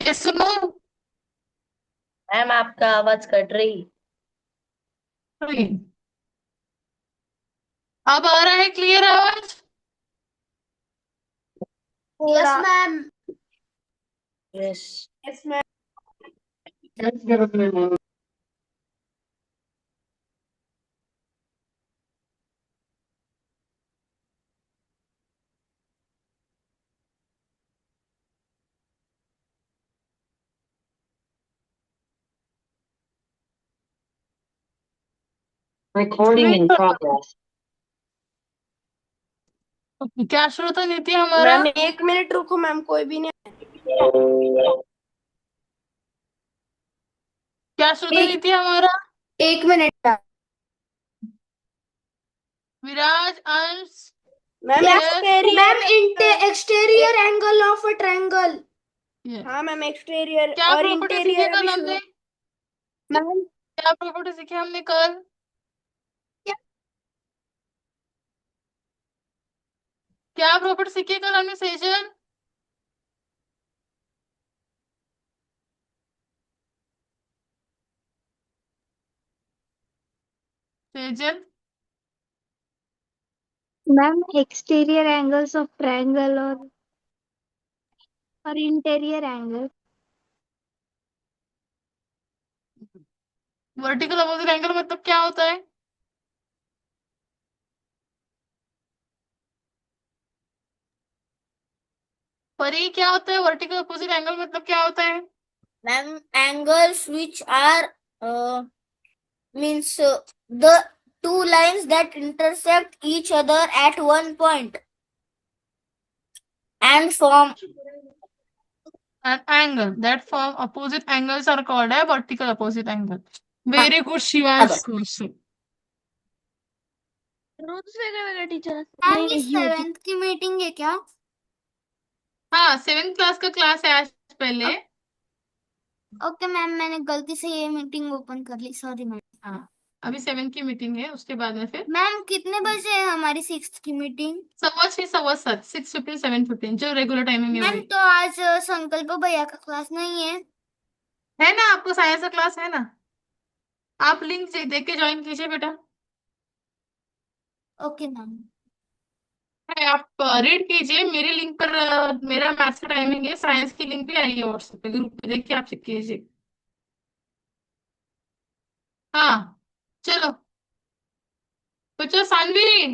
Yes no? Ma'am आपका आवाज cut रही। अब आ रहा है क्लियर आवाज? Yes ma'am. Yes. Yes ma'am. Recording in progress. क्या शुरू था नीति हमारा? मैम 1 मिनट रुको मैम, कोई भी नहीं। क्या शुरू था एक नीति हमारा? 1 मिनट। विराज, अंश। Ma'am yes. Ma'am exterior angle of a triangle. Yes. हाँ मैम, एक्सटीरियर क्या और प्रॉपर्टी सीखी इंटीरियर अभी कल शुरू। हमने? मैम क्या प्रॉपर्टी सीखी हमने कल? क्या प्रॉपर्टी सीखी कल हमने Sejal? Sejal. Ma'am exterior angles of triangle और interior angle. Vertical opposite angle मतलब क्या होता है? परी, क्या होता है वर्टिकल अपोजिट एंगल मतलब क्या होता है? Ma'am angles which are means the two lines that intersect each other at one point and form An angle that form opposite angles are called a vertical opposite angle. Very good, Shivansh. Question. रोज वेगळ्या teacher ma'am ये 7th की meeting है क्या? हाँ, 7th class का class है आज पहले। ओके मैम, मैंने गलती से ये मीटिंग ओपन कर ली, सॉरी मैम। हाँ, अभी 7th की मीटिंग है, उसके बाद में फिर मैम कितने बजे है हमारी 6th की मीटिंग? 6:15 7:15 7:15 जो रेगुलर टाइमिंग है मैम वही तो आज संकल्प भैया का क्लास नहीं है। है ना। आपको साइंस का क्लास है ना, आप लिंक देख के ज्वाइन कीजिए बेटा। Okay ma'am. है, आप रीड कीजिए मेरी लिंक पर। मेरा मैथ्स का टाइमिंग है, साइंस की लिंक भी आई है व्हाट्सएप पे, ग्रुप पे देख के आप चेक कीजिए। हाँ, चलो बच्चों, सानवी,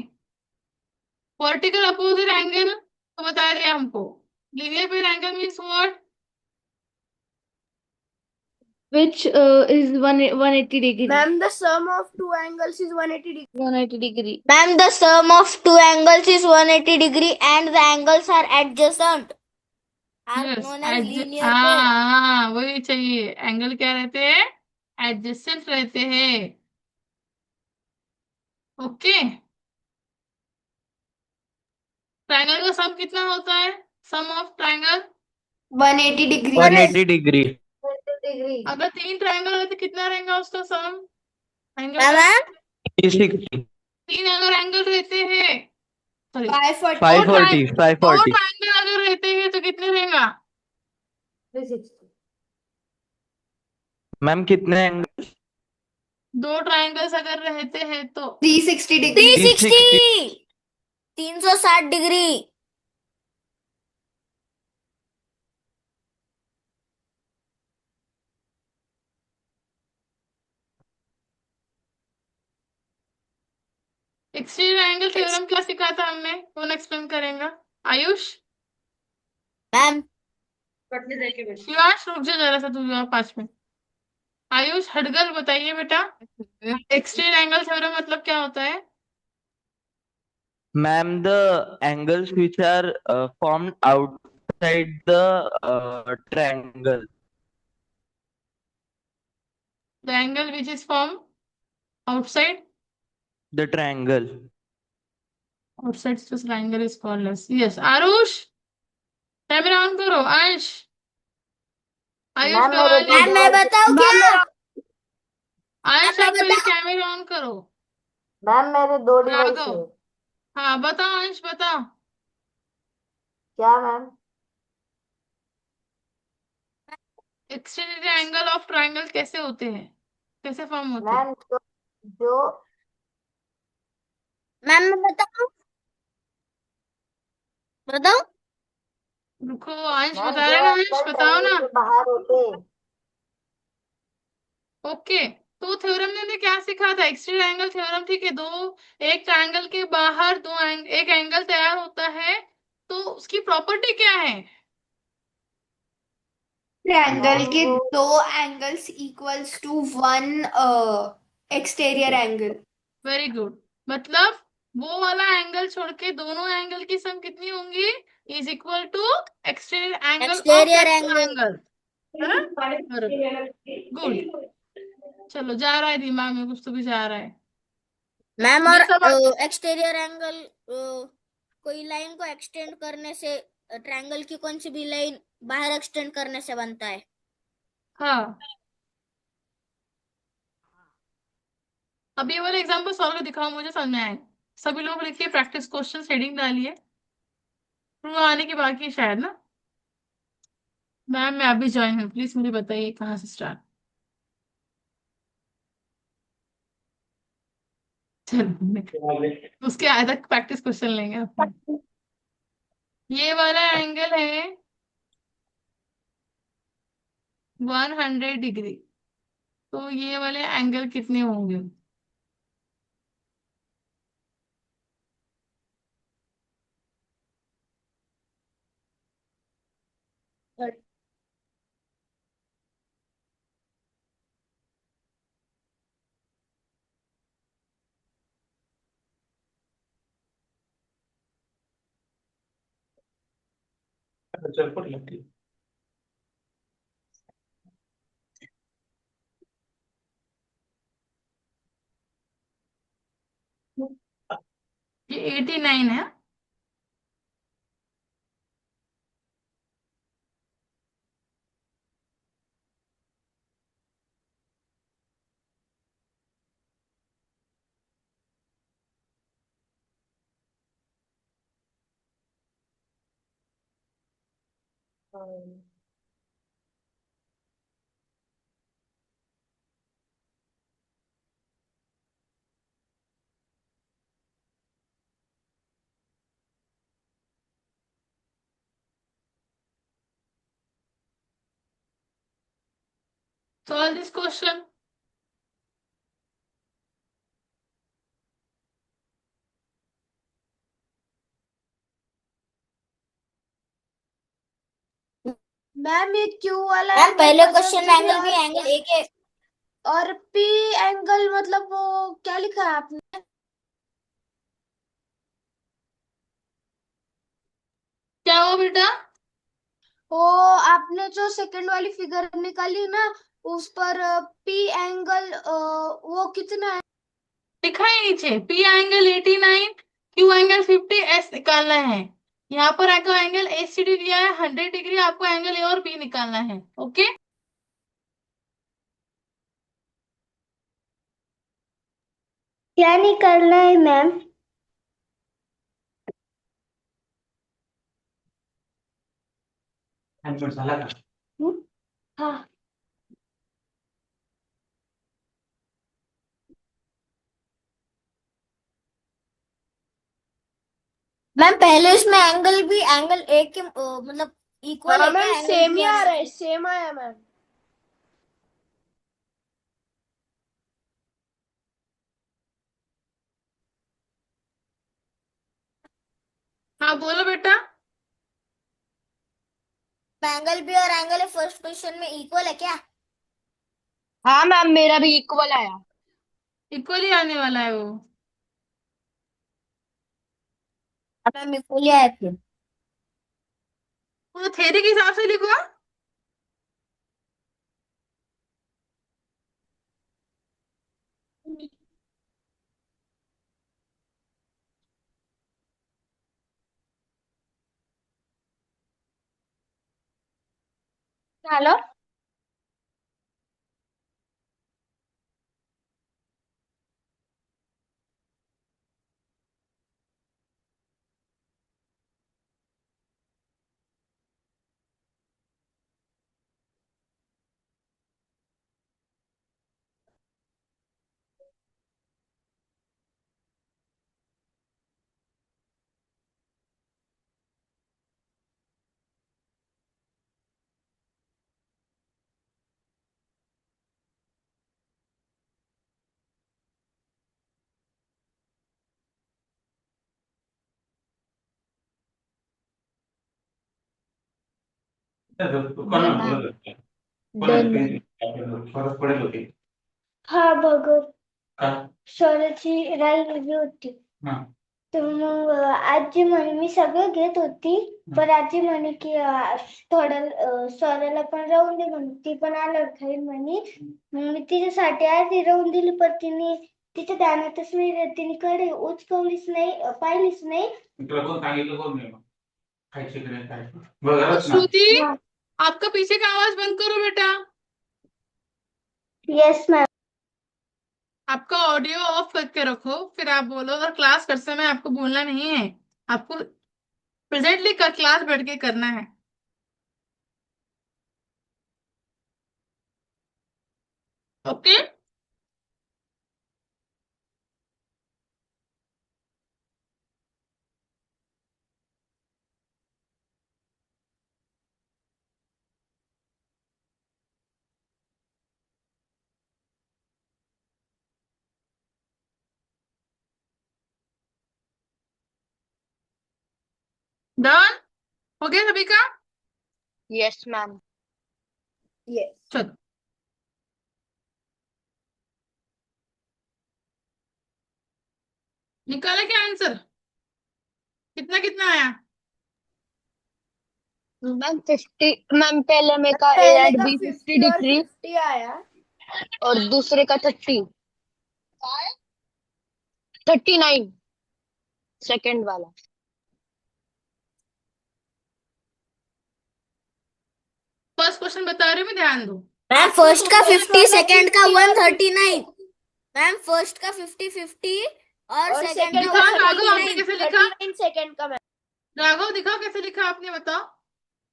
वर्टिकल अपोजिट एंगल तो बता दिया हमको। Linear pair angle means what? which is 180 degree. Ma'am the sum of two angles is 180 degree. 180 degree. ma'am the sum of two angles is 180 degree and the angles are adjacent are yes, known as linear pair. हाँ वही चाहिए। Angle क्या रहते हैं? Adjacent रहते हैं। Okay. Triangle का sum कितना होता है? Sum of triangle 180 degree. 180 degree. अगर 3 ट्रायंगल है तो कितना रहेगा उसका सम एंगल क्या का? मैम? 360। 3 अगर एंगल रहते हैं, सॉरी, 540। 540 दो 540। ट्रायंगल अगर रहते हैं तो कितने रहेगा? मैम कितने एंगल? 2 ट्रायंगल्स अगर रहते हैं तो 360 degree. 360। 360 degree. Exterior angle theorem क्या सिखाया था हमने? कौन एक्सप्लेन करेगा? आयुष? मैम शिवांश रुक जा जरा सा, तू 5 मिनट। आयुष हडगल बताइए बेटा, एक्सटीरियर एंगल थ्योरम मतलब क्या होता है? Ma'am the angles which are formed outside the triangle. The angle which is form outside The triangle. Outside this triangle is called as, yes. Aarush, camera on करो। अंश, आयुष गवाली, मैम मैं बताऊँ क्या? अंश मैं आप पहले बताऊँ? कैमरा ऑन करो। मैम मेरे 2 हाँ डिवाइस दो। है। हाँ बताओ अंश, बताओ। क्या ma'am? Exterior angle of triangle कैसे होते हैं, कैसे फॉर्म होते हैं? मैम जो मैम मैं बताऊं? बताऊं? रुको, अंश मैम बता जो रहे ना, अंश एंगल बताओ ट्रायंगल ना। के बाहर होते हैं। ओके, तो थ्योरम ने हमें क्या सिखा था? एक्सटीरियर एंगल थ्योरम, ठीक है। दो, एक ट्रायंगल के बाहर एक एंगल तैयार होता है, तो उसकी प्रॉपर्टी क्या है? ट्रायंगल मैम के वो दो angles equals to one exterior angle. Very good. मतलब वो वाला एंगल छोड़ के दोनों एंगल की सम कितनी होंगी? Is equal to exterior angle of exterior that angle. Triangle. Good. चलो, जा रहा है दिमाग में, कुछ तो भी जा रहा है। मैम और ये सब एक्सटीरियर एंगल, कोई लाइन को एक्सटेंड करने से, ट्रायंगल की कौन सी भी लाइन बाहर एक्सटेंड करने से बनता है। हाँ, अब ये वाला एग्जांपल सॉल्व कर दिखाओ, मुझे समझ में आए। सभी लोग लिखिए, प्रैक्टिस क्वेश्चन हेडिंग डालिए। प्रूव आने की बाकी है शायद ना। मैम मैं अभी ज्वाइन हूँ, प्लीज मुझे बताइए कहाँ से स्टार्ट। चलो, उसके आगे तक प्रैक्टिस क्वेश्चन लेंगे अपने। ये वाला एंगल है 100 डिग्री, तो ये वाले एंगल कितने होंगे? ये 89 है। Solve this question. मैम ये क्यू वाला मैम एंगल पहले 50 क्वेश्चन में डिग्री एंगल भी एंगल एक है। और पी एंगल मतलब वो क्या लिखा है आपने? क्या हुआ बेटा? वो आपने जो सेकंड वाली फिगर निकाली ना, उस पर पी एंगल वो कितना है? लिखा है नीचे, P angle 89, Q angle 50, S निकालना है। यहाँ पर आपको एंगल एसीडी दिया है 100 डिग्री, आपको एंगल ए और बी निकालना है। ओके, क्या निकालना है मैम? हाँ। मैम पहले इसमें एंगल भी एंगल एक के मतलब इक्वल हाँ है मैम, क्या एंगल सेम बी ही और आ रहा है, सी? सेम आया मैम। हाँ बोलो बेटा। एंगल बी और एंगल फर्स्ट पोजीशन में इक्वल है क्या? हाँ मैम, मेरा भी इक्वल आया। इक्वली आने वाला है वो। मैम इक्वल ही आया फिर। वो थ्योरी के हिसाब से लिखो। हेलो। Done. हा भगर स्वराची राहिलेली होती. तर मग आजी म्हणे मी सगळं घेत होती, पण आजी म्हणे की थोडं स्वराला पण राहून दे म्हणे, ती पण आल्यावर खाईल म्हणे. मग मी तिच्यासाठी आधी राहून दिली, पण तिने तिच्या ध्यानातच नाही, तिने कडे उचकवलीच नाही, पाहिलीच नाही. श्रुति, हाँ, आपका पीछे का आवाज बंद करो बेटा। Yes ma'am. आपका ऑडियो ऑफ करके रखो, फिर आप बोलो। और क्लास करते समय आपको बोलना नहीं है, आपको प्रेजेंटली का क्लास बैठ के करना है। ओके। डन हो गया सभी का? Yes, ma'am. यस। चलो, निकाला क्या आंसर? कितना कितना आया? मैम 50, मैम पहले में का ए पहले एंड का बी 50 50 और डिग्री 50 आया। और दूसरे का 39 सेकंड वाला। फर्स्ट क्वेश्चन बता रही हूँ मैं, ध्यान दो। मैम आपको फर्स्ट का दोनों 50, सेकंड का 50 और 139। मैम फर्स्ट का 50 और और सेकंड सेकंड का दिखाओ का राघव, आपने 139। कैसे लिखा? 39 सेकंड का मैम। राघव दिखाओ कैसे लिखा आपने, बताओ।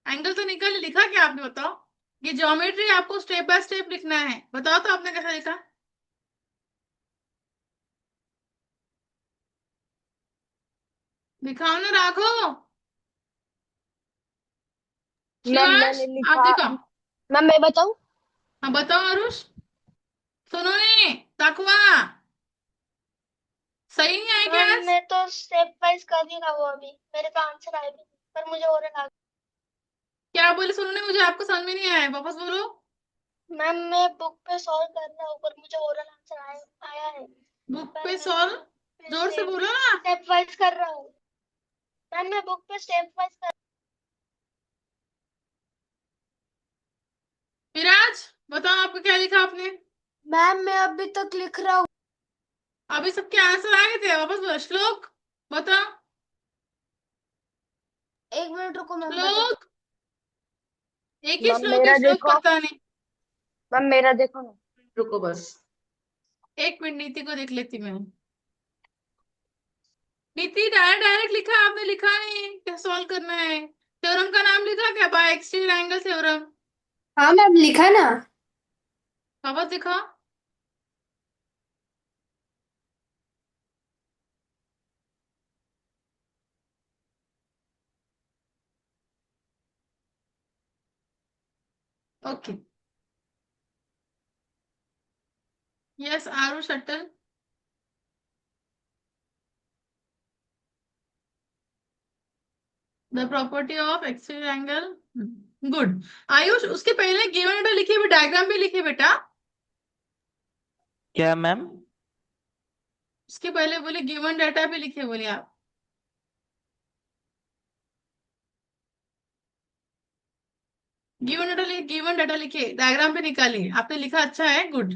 एंगल तो निकाल लिखा क्या आपने, बताओ। ये ज्योमेट्री आपको स्टेप बाय स्टेप लिखना है, बताओ तो आपने कैसा लिखा। दिखाओ ना राघव। मैम शिवांश, मैंने आप लिखा। दिखाओ। मैम मैं बताऊं? हाँ बताओ आरुष। सुनो ने तकवा, सही नहीं आया क्या मैम आज? मैं तो स्टेप वाइज कर ही रहा हूँ, अभी मेरे को आंसर आए भी, पर मुझे और लगा। क्या बोले सुनो ने, मुझे आपको समझ में नहीं आया, वापस बोलो। मैम मैं बुक पे सॉल्व कर रहा हूँ, पर मुझे ओरल आंसर आया है, बुक पर पे मैं सॉल्व, जोर से बोलो ना। स्टेप वाइज कर रहा हूँ। मैम मैं बुक पे स्टेप वाइज कर। विराज बताओ, आपको क्या लिखा आपने? मैम मैं अभी तक लिख रहा हूँ। अभी सबके आंसर आ गए थे, वापस बोलो। श्लोक बताओ। एक मिनट रुको मैम, बता। श्लोक, एक ही मैम श्लोक है, मेरा श्लोक देखो। पता नहीं। मैम मेरा देखो ना। रुको बस, एक मिनट नीति को देख लेती मैं। नीति डायरेक्ट डायरेक्ट लिखा आपने, लिखा नहीं क्या सॉल्व करना है। थ्योरम का नाम लिखा क्या, बाय एक्सटेंड एंगल थ्योरम? हाँ मैम लिखा ना। वापस दिखाओ। Okay, yes Aarush Atal. The property of extend angle, good. Ayush, उसके पहले गिवन डाटा लिखिए, भी डायग्राम भी लिखिए बेटा। क्या मैम? उसके पहले बोले गिवन डाटा भी लिखिए, बोलिए आप। गिवन डाटा लिखिए, डायग्राम भी निकालिए। आपने लिखा अच्छा है, गुड।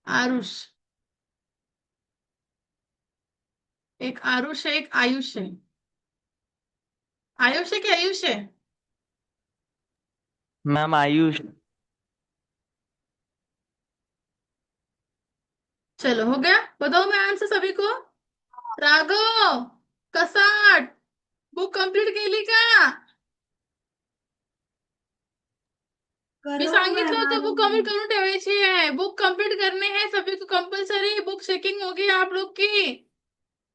आरुष, एक आरुष है, एक आयुष है। आयुष है कि आयुष है? मैम आयुष। चलो हो गया, बताओ मैं आंसर सभी को। राघव, कसाट, बुक कंप्लीट केली का? मी करो सांगितलं मैम, होतं बुक कंप्लीट करून ठेवायची है, बुक कंप्लीट करने हैं सभी को कंपलसरी। बुक चेकिंग होगी आप लोग की।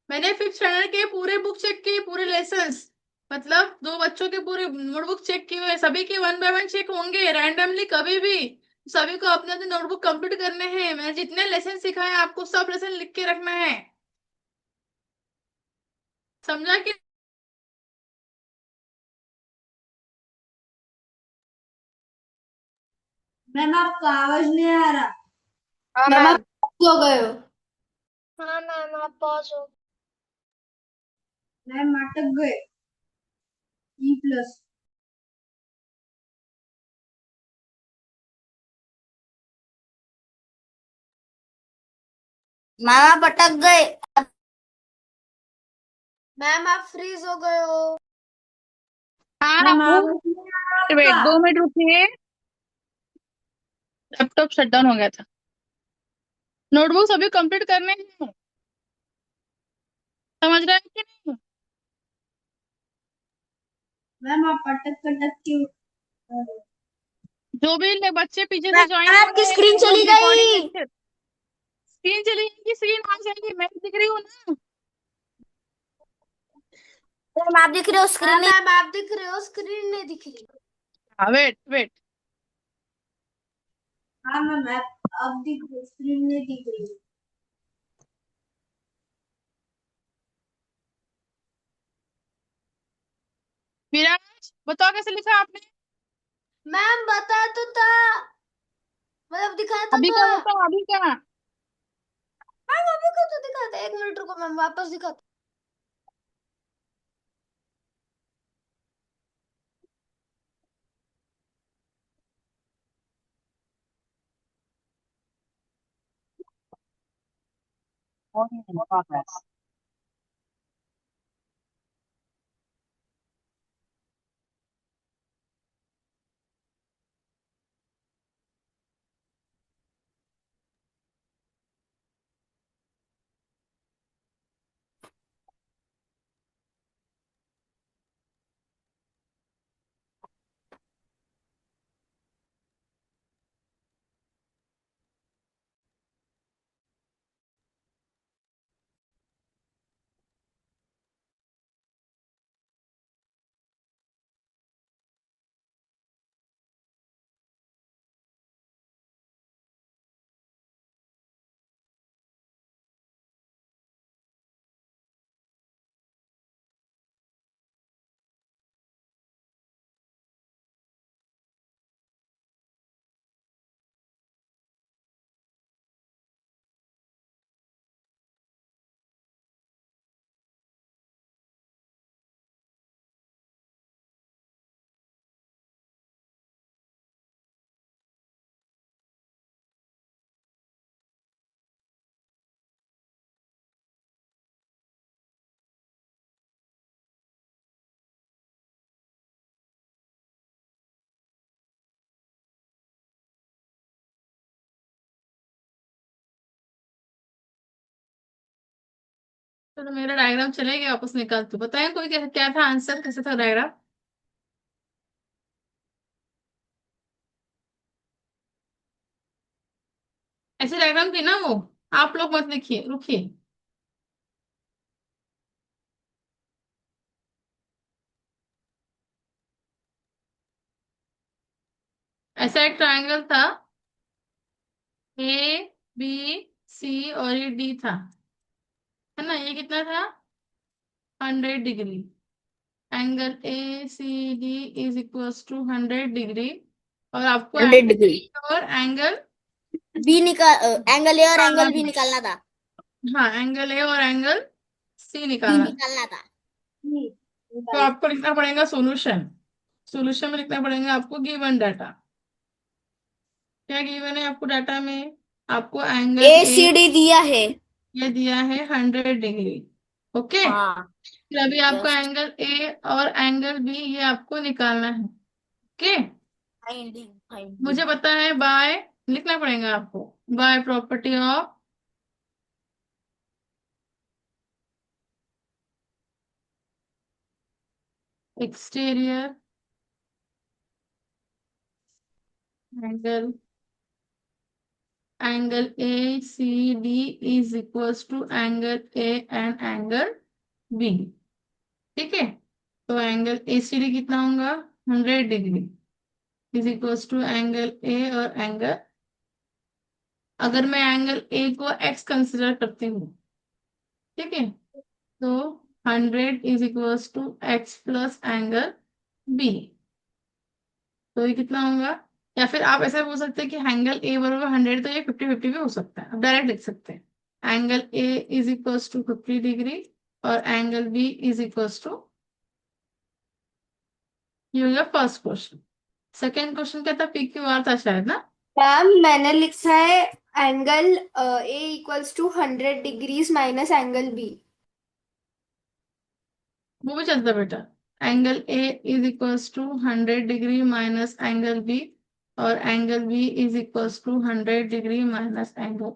मैंने 5th स्टैंडर्ड के पूरे बुक चेक किए, पूरे लेसन्स, मतलब 2 बच्चों के पूरे नोटबुक चेक किए हुए। सभी के 1 बाय 1 चेक होंगे रैंडमली कभी भी। सभी को अपने अपने नोटबुक कंप्लीट करने हैं। मैंने जितने लेसन सिखाए आपको, सब लेसन लिख के रखना है, समझा कि मैम आपका आवाज नहीं आ रहा। हाँ मैम मैम। आप हो गए हो। हाँ मैम आप पॉज हो। मैम अटक गए। E+। मैम आप अटक गए। मैम आप फ्रीज हो गए हो। मैम आवाज नहीं आ रहा वेट आपका। 2 मिनट रुकिए, लैपटॉप शट डाउन हो गया था। नोटबुक अभी कंप्लीट करने हैं, समझ रहे हैं कि नहीं? मैम आप अटक अटक क्यों? जो भी बच्चे पीछे से मैम ज्वाइन आपकी हुए स्क्रीन हैं वो चली रिकॉर्डिंग गई। अच्छे। स्क्रीन चली जाएगी, स्क्रीन आ जाएगी, मैं दिख रही हूँ ना। मैम आप दिख रहे हो स्क्रीन नहीं। मैम आप दिख रहे हो, स्क्रीन नहीं दिख रही। हाँ वेट वेट, हाँ मैम आप अब दिख रही, स्क्रीन नहीं दिख रही। विराज बताओ कैसे लिखा आपने? मैम बता तो था, मतलब दिखाया था अभी तो। का बताओ, अभी का। मैम अभी को तो दिखाता, 1 मिनट रुको मैम, वापस दिखाता। तो मेरा डायग्राम चले गया, वापस निकाल, तू बताए कोई क्या, क्या था आंसर, कैसे था डायग्राम? ऐसे डायग्राम थी ना वो। आप लोग मत लिखिए, रुकिए। ऐसा एक ट्रायंगल था, ए बी सी और ये डी था, है ना? ये कितना था? 100 degree. Angle A C D is equals to 100 degree. और आपको 100 डिग्री एंगल और एंगल बी निकाल, एंगल ए और निकालना एंगल बी है। निकालना था। हाँ, एंगल ए और एंगल सी बी निकालना है। निकालना था। तो आपको लिखना पड़ेगा सॉल्यूशन। सॉल्यूशन में लिखना पड़ेगा आपको गिवन डाटा। क्या गिवन है आपको डाटा में? आपको angle A A C D दिया है। ये दिया है 100 डिग्री। ओके, हाँ। फिर अभी आपको यस। एंगल ए और एंगल बी ये आपको निकालना है। ओके, फाइंडिंग मुझे फाइंडिंग। पता है, बाय लिखना पड़ेगा आपको, by property of exterior angle, angle A C D is equals to angle A and angle B. ठीक है, तो एंगल ए सी डी कितना होगा? 100 degree is equals to angle A और एंगल, अगर मैं एंगल ए को एक्स कंसिडर करती हूँ, ठीक है, तो 100 is equals to X plus angle B. तो ये कितना होगा? या फिर आप ऐसा बोल सकते हैं कि एंगल ए बराबर 100, तो ये 50-50 भी हो सकता है, आप डायरेक्ट लिख सकते हैं angle A is equals to 50 degree और angle B is equals to, ये हो गया फर्स्ट क्वेश्चन। सेकेंड क्वेश्चन क्या था, पी क्यू आर था शायद ना। मैम मैंने लिखा है angle A equals to 100 degrees minus angle B. वो भी चलता बेटा, angle A is equals to 100 degree minus angle B और angle B is equals to 100 degree minus angle,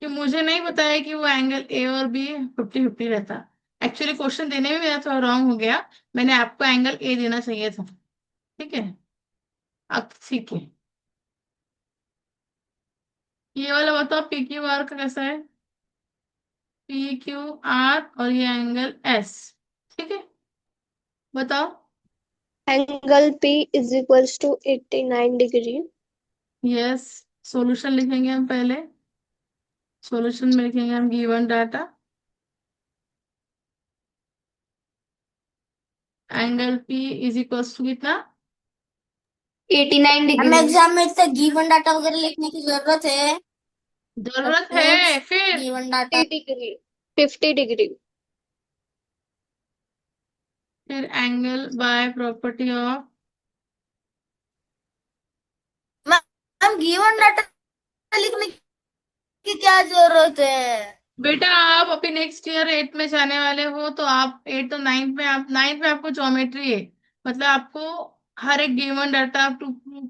कि मुझे नहीं पता है कि वो एंगल ए और बी 50-50 रहता। एक्चुअली क्वेश्चन देने में मेरा थोड़ा रॉन्ग हो गया, मैंने आपको एंगल ए देना चाहिए था। ठीक है, अब ठीक है, ये वाला बताओ पी क्यू आर का कैसा है, पी क्यू आर और ये एंगल एस। ठीक है, बताओ। Angle P is equals to 89 degree. Yes, solution लिखेंगे हम पहले, सॉल्यूशन में लिखेंगे हम given data, angle P is equals to कितना, 89 हमें डिग्री। एग्जाम में इतना गिवन डाटा वगैरह लिखने की जरूरत है? जरूरत है फिर। Given data 50 degree, 50 degree. फिर angle by property of, ma'am given data लिखने की क्या जरूरत है? बेटा आप अभी नेक्स्ट ईयर 8 में जाने वाले हो, तो आप 8 तो 9th में, आप 9th में आपको ज्योमेट्री है, मतलब आपको हर एक given data to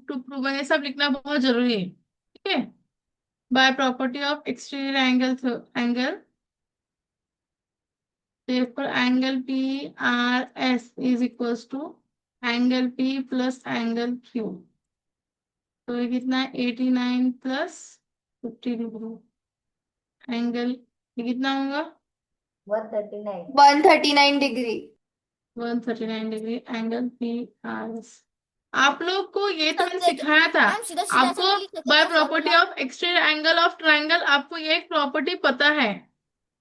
to proven ये सब लिखना बहुत जरूरी है। ठीक है, by property of exterior angle therefore angle PRS is equals to angle P plus angle Q, तो ये कितना है 89 प्लस 50 डिग्री, एंगल ये कितना होगा 139। 139 डिग्री। 139 degree, angle PRS। आप लोग को ये तो मैंने सकते थे सिखाया था, मैम, सीधा सीधा ऐसा आपको नहीं लिख सकते बाय क्या property formula? Of exterior angle of triangle, आपको ये एक प्रॉपर्टी पता है।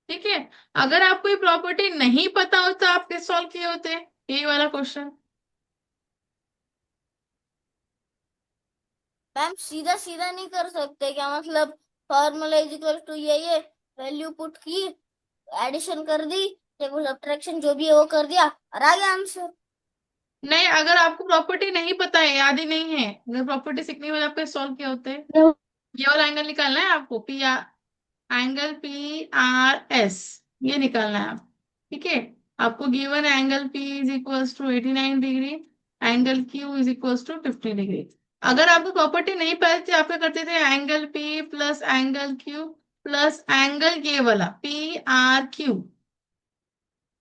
ठीक है, अगर आपको ये प्रॉपर्टी नहीं पता हो तो आप कैसे सॉल्व किए होते यही वाला क्वेश्चन। मैम सीधा सीधा नहीं कर सकते क्या, मतलब फॉर्मूला इज इक्वल टू ये वैल्यू पुट की, एडिशन कर दी, सब्ट्रैक्शन जो भी है वो कर दिया और आ गया आंसर। नहीं, अगर आपको प्रॉपर्टी नहीं पता है, याद ही नहीं है, अगर प्रॉपर्टी सीखने वाले आपको सॉल्व किए होते, ये वाला एंगल निकालना है आपको, P R, angle P R S, ये निकालना है आप। ठीक है, आपको given angle P is equals to 89 degree, angle Q is equals to 50 degree. अगर आपको प्रॉपर्टी नहीं पता थी, आप क्या करते थे, angle P plus angle Q plus angle ये वाला P R Q,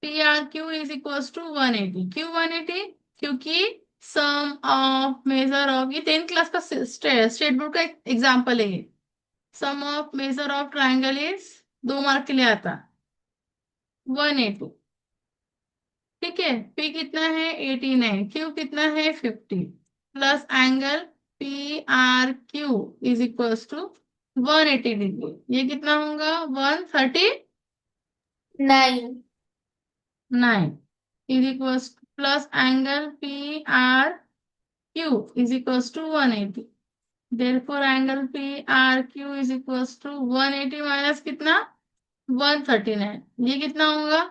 P R Q is equals to 180, Q 180, क्योंकि सम ऑफ मेजर ऑफ, ये 10th क्लास का स्टेट बोर्ड का एग्जाम्पल है ये, sum of measure of triangle is 2 mark के लिए आता 180। ठीक है, पी कितना है 89, क्यू कितना है 50 plus angle P R Q is equals to 180 degree, ये कितना होगा 139 9। Is equals plus angle P R Q is equals to 180, therefore angle P R Q is equals to 180 minus कितना 139, ये कितना होगा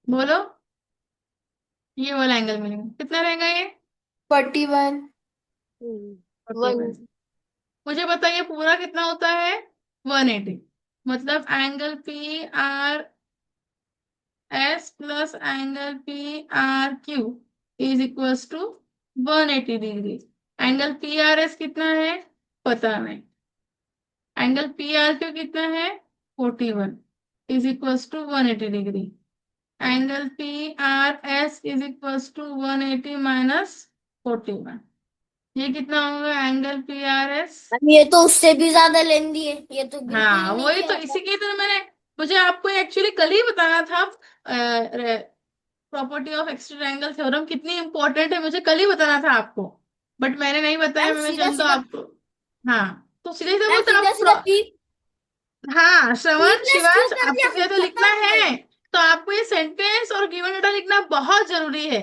बोलो, ये वाला एंगल मिलेगा, कितना रहेगा ये 41। 41। मुझे बताइए पूरा कितना होता है 180, मतलब angle P R S plus angle P R Q is equals to 180 degree. Angle P R S कितना है पता नहीं, एंगल पी आर क्यू कितना है 41 is equals to 180 degree, angle P R S is equals to 180 minus 41, ये कितना होगा angle P R S. Ma'am ये तो उससे भी ज्यादा लेंदी है, ये तो बिल्कुल ही हाँ नहीं वही किया तो, था। इसी के तो मैंने, मुझे आपको एक्चुअली कल ही बताना था, property of extreme angle theorem कितनी इंपॉर्टेंट है, मुझे कल ही बताना था आपको, बट मैंने नहीं बताया, मैम मैं सीधा चल तो सीधा आपको। हाँ, तो सीधे सीधे मैम बोलते सीधा आप सीधा पी हाँ पी श्रवण प्लस क्यू शिवांश, कर आपको दिया सीधे तो लिखना फटाफट। है, तो आपको ये सेंटेंस और गिवन डाटा लिखना बहुत जरूरी है।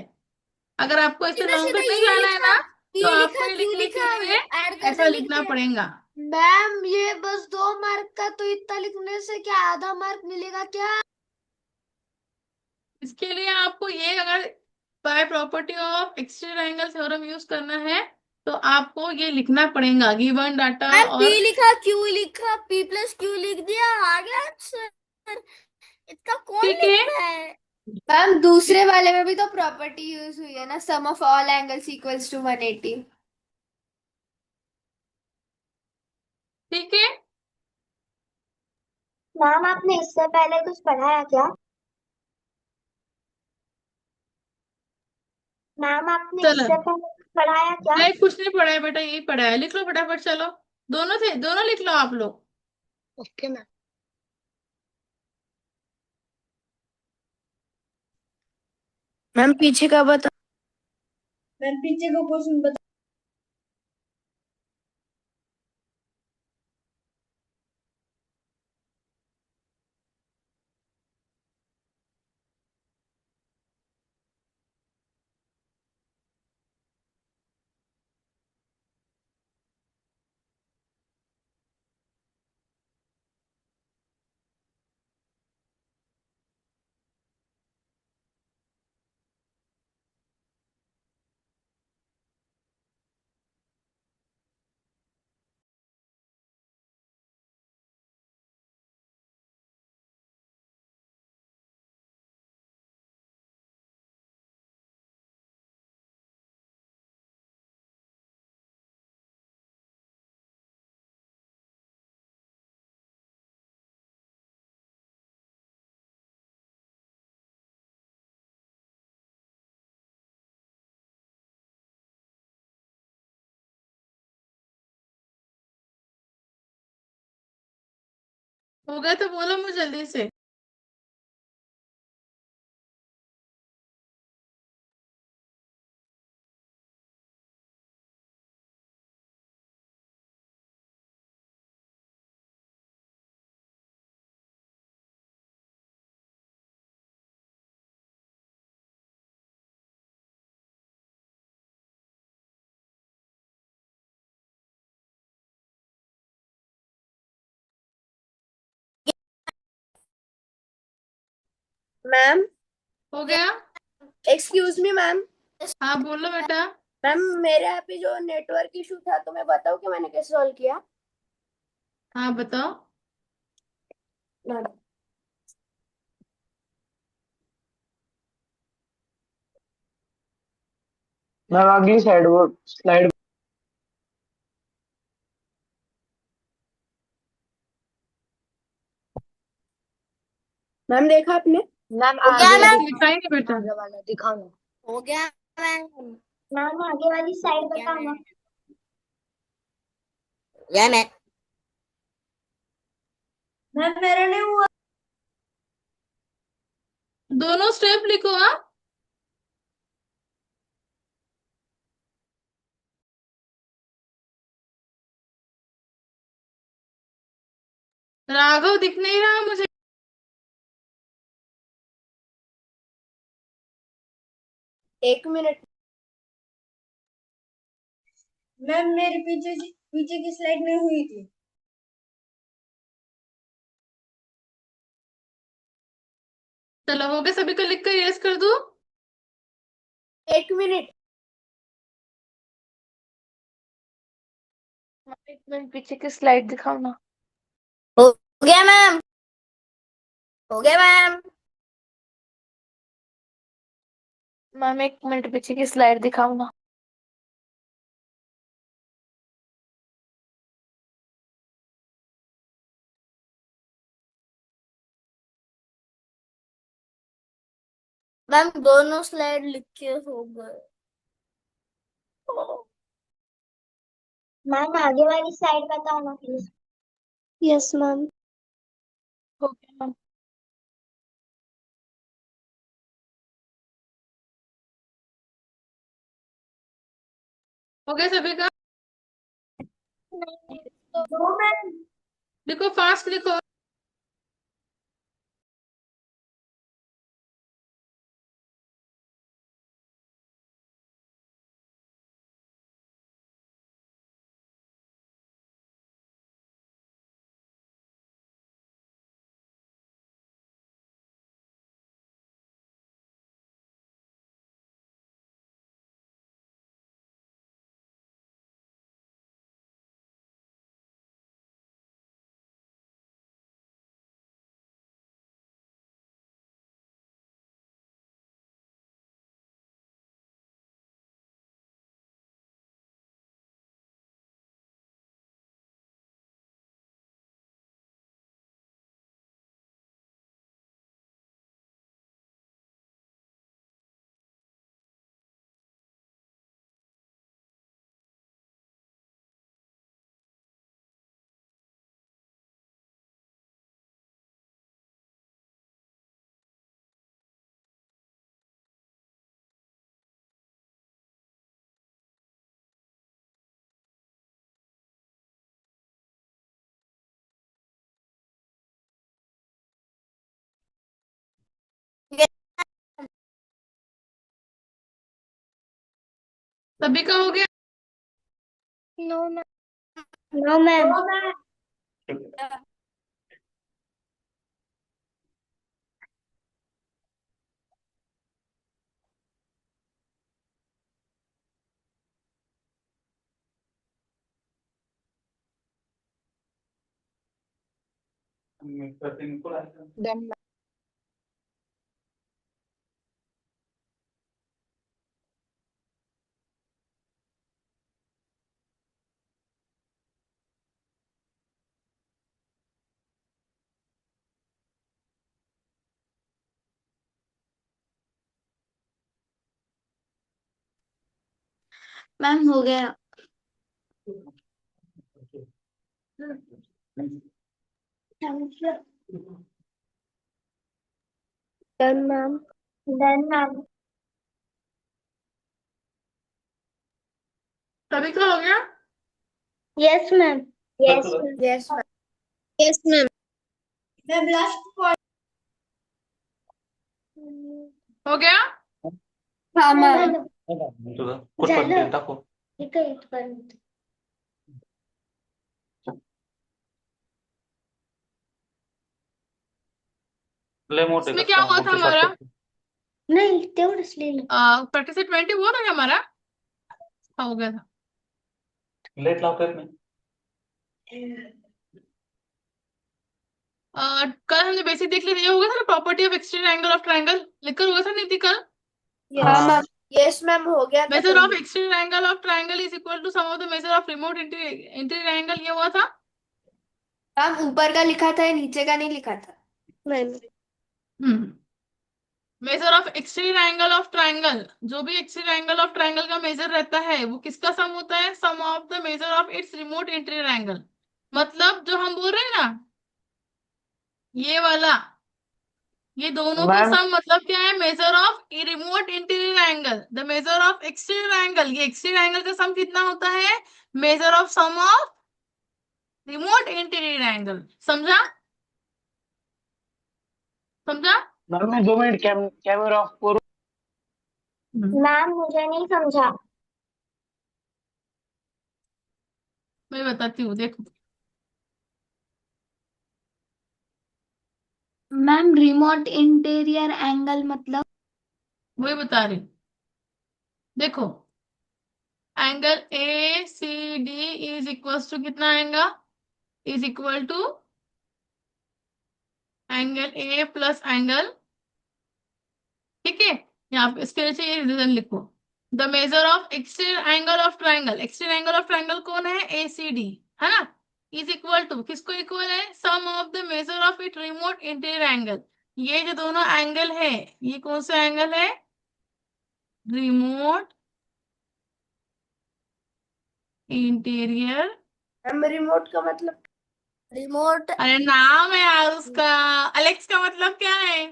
अगर आपको ऐसे सीधा लॉन्ग सीधा कट नहीं ये लाना है लिखा, ना, तो ये आपको लिखा, ये क्यों लिखने के लिखा, लिए ऐड कैसे ऐसा लिख लिखना दिया? पड़ेगा। मैम ये बस 2 मार्क का, तो इतना लिखने से क्या आधा मार्क मिलेगा क्या? इसके लिए आपको ये, अगर by property of extreme angle theorem use करना है तो आपको ये लिखना पड़ेगा, गिवन डाटा मैम पी और लिखा, क्यू लिखा, पी प्लस क्यू लिख दिया, आ गया आंसर। इतना कौन ठीक है। लिखता है? मैम दूसरे वाले में भी तो प्रॉपर्टी यूज हुई है ना, sum of all angles equals to 180। ठीक है, मैम आपने इससे पहले कुछ पढ़ाया क्या? मैम आपने चलो इससे पहले कुछ पढ़ाया क्या? नहीं कुछ नहीं पढ़ा है बेटा, यही पढ़ा है, लिख लो फटाफट। चलो दोनों थे, दोनों लिख लो आप लोग। Okay ma'am. मैम पीछे का बता। मैम पीछे का क्वेश्चन बता। हो गया तो बोलो मुझे जल्दी से। मैम हो गया। Excuse me ma'am. हाँ बोलो बेटा। मैम मेरे यहाँ पे जो नेटवर्क इशू था, तो मैं बताऊँ कि मैंने कैसे सॉल्व किया? हाँ बताओ। मैम मैम अगली स्लाइड मैम देखा आपने? मैम हो गया आगे मैम, दिखाएंगे बेटा। आगे वाला दिखाओ ना। हो गया मैम, मैम आगे वाली साइड हो गया बताओ ना। मैम, हो गया मैम। मैम मेरा नहीं हुआ। दोनों स्टेप लिखो। हाँ राघव दिख नहीं रहा मुझे। एक मिनट। मैम मेरे पीछे पीछे की स्लाइड नहीं हुई थी। चलो हो गया, सभी को लिख कर यस कर दूं। एक मिनट। एक मिनट पीछे की स्लाइड दिखाओ ना। हो गया मैम, हो गया मैम। मैम एक मिनट पीछे की स्लाइड दिखाओ ना। मैम दोनों स्लाइड लिख के हो गए। मैम आगे वाली साइड बताओ ना प्लीज। Yes ma'am. हो गया मैम। हो गया सभी का। दो मैम। लिखो फास्ट लिखो। सभी का हो गया? No ma'am. No ma'am. Done. Ma'am हो गया। Done, ma'am. Done ma'am. सभी का हो गया? Yes ma'am. Yes yes ma'am. Yes, ma'am. Ma'am last हो गया? हाँ मैम। झालं ठीक आहे इथपर्यंत. इसमें क्या हुआ था हमारा? नाही तेवढंच लिहिलं. प्रैक्टिस सेट 20 हुआ था क्या हमारा? हाँ, हो गया था। कल हमने बेसिक देख लिया था, ये हो गया था ना, property of extend angle of triangle लिखकर हुआ था नहीं थी कल? हाँ मैम। यस मैम हो गया था मेजर कल। Of extend angle of triangle is equal to sum of the major of remote interior angle, ये हुआ था। मैम ऊपर का लिखा था नीचे का नहीं लिखा था। Ma'am. Measure of exterior angle of triangle, जो भी एक्सटीरियर एंगल ऑफ ट्रायंगल का मेजर रहता है वो किसका सम होता है? Sum of the major of its remote interior angle. मतलब जो हम बोल रहे हैं ना, ये वाला, ये दोनों का मैम सम मतलब क्या है? Major of remote interior angle, the major of exterior angle. ये एक्सटीरियर एंगल का सम कितना होता है? Major of sum of remote interior angle. समझा? समझा? मैम मैं 2 मिनट कैमरा ऑफ करूँ? मैम मुझे नहीं समझा. मैं बताती हूँ, देखो। मैम रिमोट इंटीरियर एंगल मतलब? वही बता रही हूँ। देखो, angle A C D is equal to कितना आएगा? Is equal to angle A plus angle, ठीक है? यहाँ पे इसके नीचे ये रीजन लिखो। The major of exterior angle of triangle, exterior angle of triangle कौन है? ए सी डी, है ना? इज इक्वल टू किसको इक्वल है? Sum of the major of it remote interior angle. ये जो दोनों एंगल है, ये कौन सा एंगल है? Remote interior. मैम रिमोट का मतलब? रिमोट अरे नाम है यार उसका। अलेक्स का मतलब क्या है?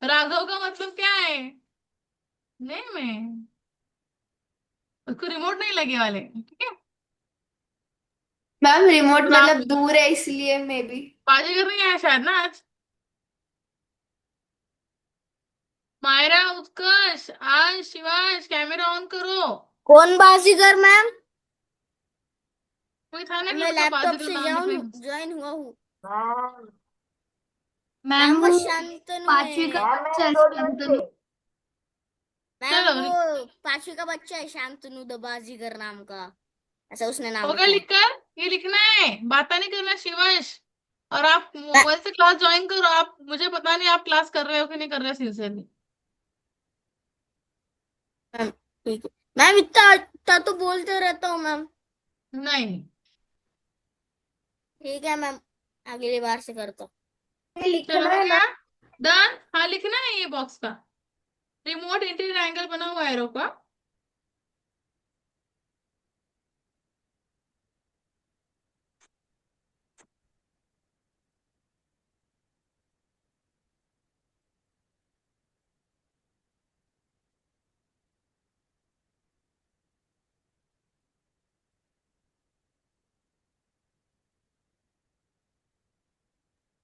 राघव का मतलब क्या है? नेम है। उसको रिमोट नहीं लगे वाले, ठीक है? मैम रिमोट राम मतलब दूर है इसलिए मे बी। बाजी कर रही है शायद ना आज। मायरा, उत्कर्ष, आज शिवांश, कैमरा ऑन करो। कौन बाजीगर मैम? कोई था ना कि मैं उसका लैपटॉप बाजीगर से नाम लिख रही। ज्वाइन हुआ हूँ। मैम मैम मैम वो वो शांतनु पांचवी का है। मैम बच्चा है मैंने 2 दिन शांतनु। से. मैम चलो, वो 5वीं का बच्चा है शांतनु द बाजीगर नाम का, ऐसा उसने नाम होगा लिखा है। लिखकर? ये लिखना है, बात नहीं करना शिवांश। और आप मोबाइल से क्लास ज्वाइन करो। आप, मुझे पता नहीं आप क्लास कर रहे हो कि नहीं कर रहे सिंसियरली। मैम ठीक है मैम, इतना इतना तो बोलते रहता हूँ मैम। नहीं, ठीक है मैम, अगली बार से करता हूँ। चलो लिखना हो है गया। मैम। डन। हाँ, लिखना है ये बॉक्स का। रिमोट इंटीरियर एंगल बना हुआ है एरो का।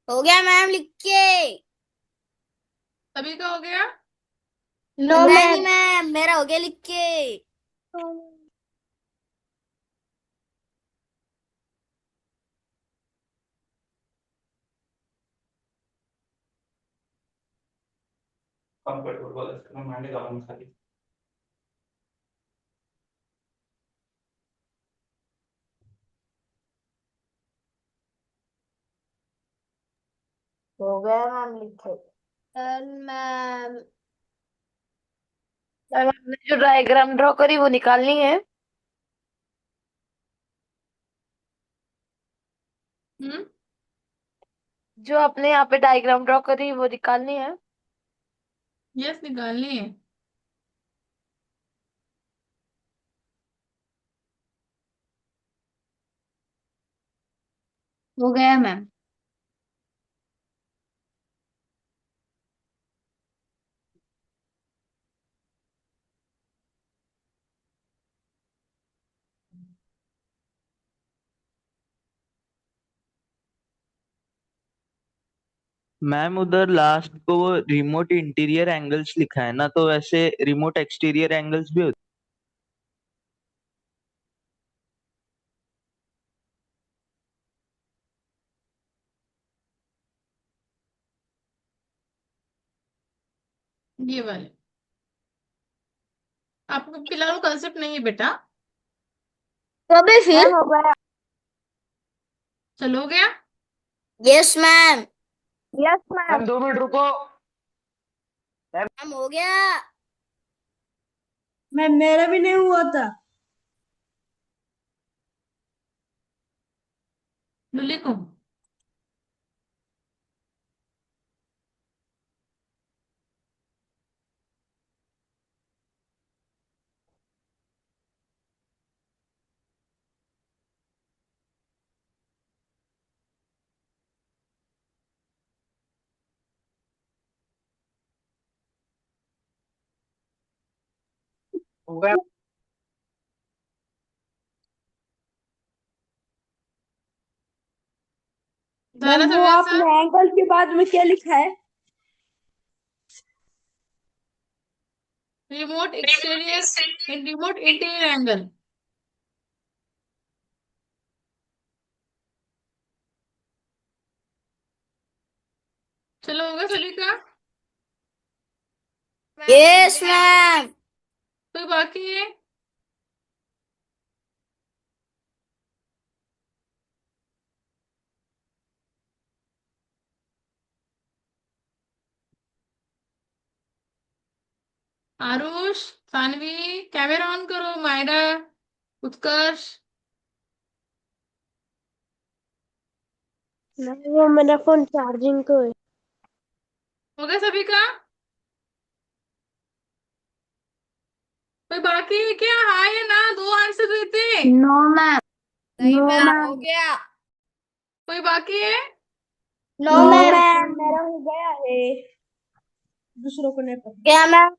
हो गया मैम, लिख के। सभी का हो गया? नो नहीं मैम. मैम, मेरा हो गया लिख के। हो गया मैम लिखे। मैम मैम आपने जो डायग्राम ड्रॉ करी वो निकालनी है। हम्म। जो आपने यहाँ पे डायग्राम ड्रॉ करी वो निकालनी है। यस, निकालनी है। हो गया मैम। मैम उधर लास्ट को वो रिमोट इंटीरियर एंगल्स लिखा है ना, तो वैसे रिमोट एक्सटीरियर एंगल्स भी होते ये वाले आपको फिलहाल कंसेप्ट नहीं है बेटा। कभी फिर मैम हो गया। चलो, हो गया। Yes ma'am. Yes ma'am. Ma'am 2 minute रुको। मैम हो गया। मैम मेरा भी नहीं हुआ था। लिखो। हो गया। सारा मैम वो समझ सर। आपने एंगल के बाद में क्या लिखा है? Remote exterior and remote interior angle. चलो, होगा सभी का। Yes ma'am. कोई बाकी है? आरुष, सानवी, कैमरा ऑन करो। मायरा, उत्कर्ष। नहीं, वो मेरा फोन चार्जिंग को है। हो गया सभी का? कोई बाकी है क्या? हाँ या ना, दो आंसर देते। No ma'am. नहीं नो मैम हो मैम। गया। कोई बाकी है? No no ma'am. मैम, मेरा हो गया है। दूसरों को नहीं पता। क्या मैम?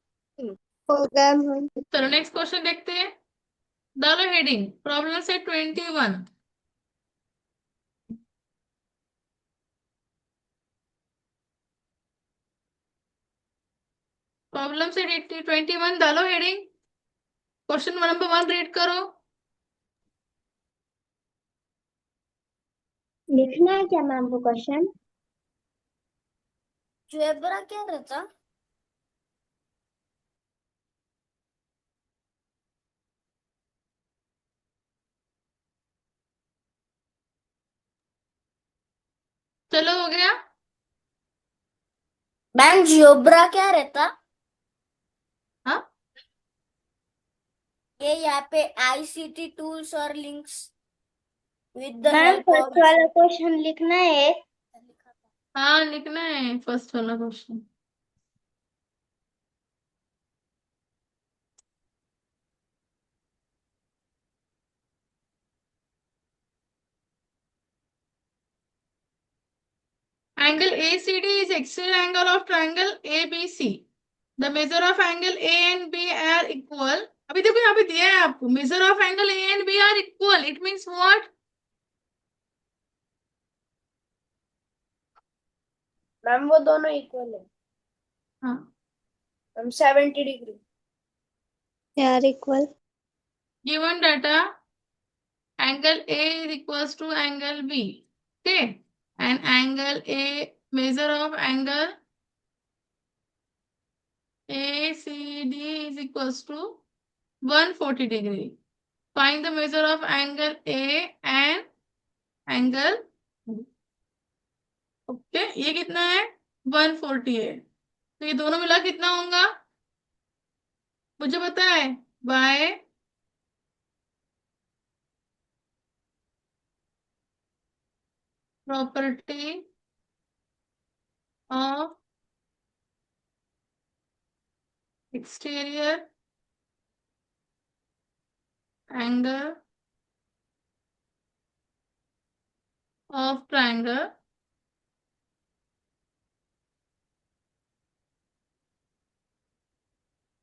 हो गया मैम। चलो, नेक्स्ट क्वेश्चन देखते हैं। डालो हेडिंग प्रॉब्लम से 21। प्रॉब्लम से 21 डालो हेडिंग। क्वेश्चन नंबर 1 रीड करो। लिखना है क्या मैम वो क्वेश्चन? जेब्रा क्या रहता? चलो, हो गया। मैम जियोब्रा क्या रहता? हाँ, ये यहाँ पे आईसीटी टूल्स और links with the ma'am help first of वाला क्वेश्चन लिखना है। हाँ, लिखना है फर्स्ट वाला question. Angle ACD is exterior angle of triangle ABC. The measure of angle A and B are equal. अभी देखो, यहाँ पे दिया है आपको measure of angle A and B are equal. It means what? Ma'am वो दोनों इक्वल है। हाँ, मैम 70 डिग्री। यार equal. Given data angle A is equals to angle B. Okay, and angle A, measure of angle ACD is equals to 140 degree. Find the measure of angle A and angle B. Okay, ये कितना है? 140 है, तो ये दोनों मिला कितना होगा मुझे पता है, by property of exterior angle of triangle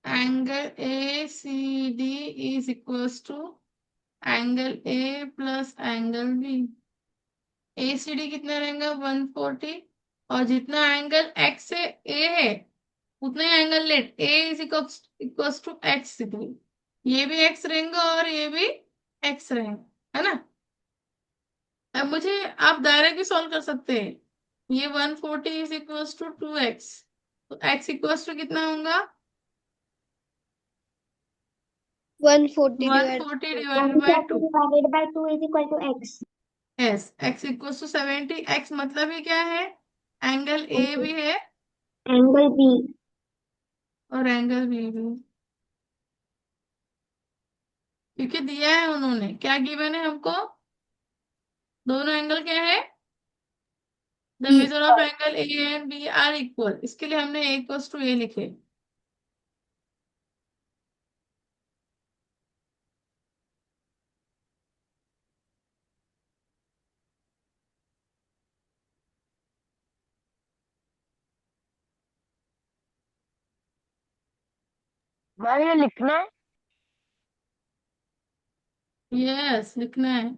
angle ACD is equals to angle A plus angle B. ACD कितना रहेगा? 140, और जितना एंगल X से A है उतना ही angle let A is equals to X degree. ये भी X रहेगा और ये भी X रहेगा, है ना। अब मुझे आप डायरेक्ट भी सॉल्व कर सकते हैं। ये 140 इज इक्वल्स टू 2X, तो X इक्वल्स टू कितना होगा? 140 divided 140 divided by 2। divided by 2 is equal to x. Yes, x equals to 70। x मतलब ही क्या है? एंगल A भी है Angle B. और एंगल B भी, क्योंकि दिया है उन्होंने। क्या गिवन है हमको? दोनों एंगल क्या है? The major of angle A and B are equal. इसके लिए हमने A इक्वल्स टू A लिखे। मैम ये लिखना है? यस, लिखना है।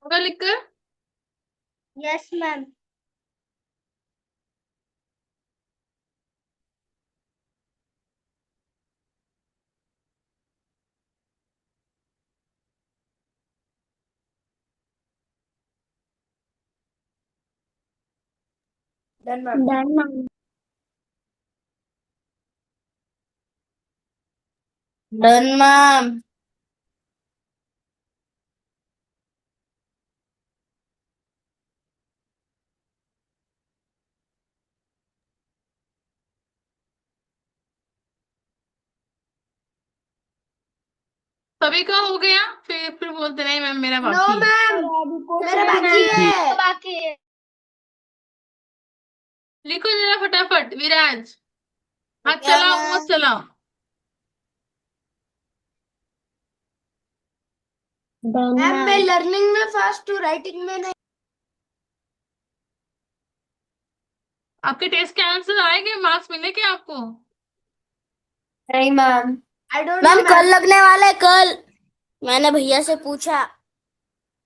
होगा लिख कर? Yes, ma'am. Done, ma'am. Done, ma'am. Done ma'am. सभी का हो गया? फिर बोलते नहीं मैम मेरा नो बाकी है। मैम, मेरा बाकी है। बाकी है। लिखो जरा फटाफट विराज। हाथ क्या चलाओ, मैम? मत चलाओ। Done, मैम मैं ma'am. लर्निंग में फास्ट हूँ, राइटिंग में नहीं। आपके टेस्ट के आंसर आएंगे, मार्क्स मिले क्या आपको? नहीं ma'am, I don't know ma'am कल मैम। लगने वाले, कल मैंने भैया से पूछा।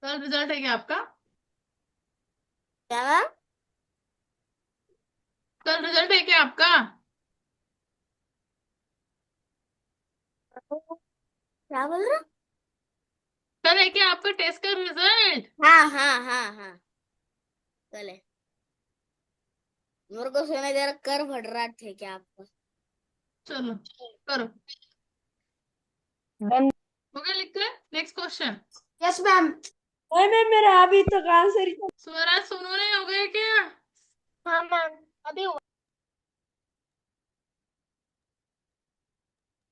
कल रिजल्ट है क्या आपका? क्या मैम? कल रिजल्ट है क्या आपका? क्या बोल रहे? कल है क्या आपका टेस्ट का रिजल्ट? हाँ हाँ हाँ हाँ, कल है। मेरे को सुने दे रहा कर फट रहा थे क्या आपका? चलो करो। डन। हो गया लिख कर? Next question. Yes ma'am. नहीं मैम, मेरा अभी तक आंसर ही। स्वराज सुनो, नहीं हो गया क्या? हाँ, मैम. अभी हुआ.